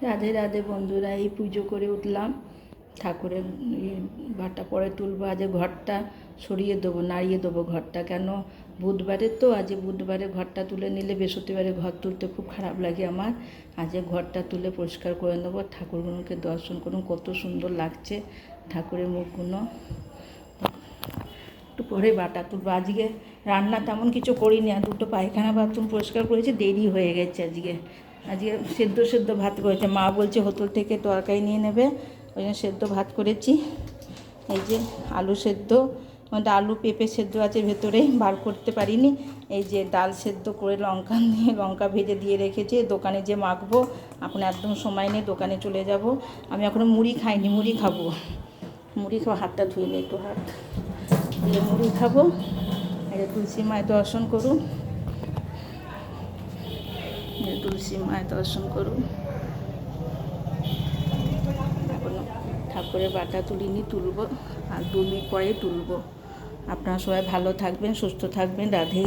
রাধে রাধে বন্ধুরা, এই পুজো করে উঠলাম। ঠাকুরের ঘরটা পরে তুলবো। আজ ঘরটা সরিয়ে দেবো, নাড়িয়ে দেবো ঘরটা। কেন বুধবারে তো, আজ বুধবারে ঘরটা তুলে নিলে বৃহস্পতিবারে ঘর তুলতে খুব খারাপ লাগে আমার। আজ ঘরটা তুলে পরিষ্কার করে নেবো। ঠাকুরগুলোকে দর্শন করুন, কত সুন্দর লাগছে ঠাকুরের মুখগুলো। একটু পরে বাটা তুলবো। আজকে রান্না তেমন কিছু করিনি, আর দুটো পায়খানা বাথরুম পরিষ্কার করেছি, দেরি হয়ে গেছে আজকে। সেদ্ধ সেদ্ধ ভাত করেছে, মা বলছে হোটেল থেকে তরকারি নিয়ে নেবে, ওই জন্য সেদ্ধ ভাত করেছি। এই যে আলু সেদ্ধ, মানে আলু পেঁপে সেদ্ধ আছে ভেতরে, বার করতে পারিনি। এই যে ডাল সেদ্ধ করে লঙ্কা দিয়ে লঙ্কা ভেজে দিয়ে রেখেছি, দোকানে যে মাখবো। এখন একদম সময় নেই, দোকানে চলে যাব। আমি এখনও মুড়ি খাইনি, মুড়ি খাবো। হাতটা ধুয়ে নিই একটু, হাত দিয়ে মুড়ি খাবো। এই তুলসী মায়ের দর্শন করুন, তুলসী মায়ের দর্শন করুন। এখনও ঠাকুরের বাটা তুলিনি, তুলবো, আর 2 মিনিট পরেই তুলবো। আপনারা সবাই ভালো থাকবেন, সুস্থ থাকবেন। রাধে।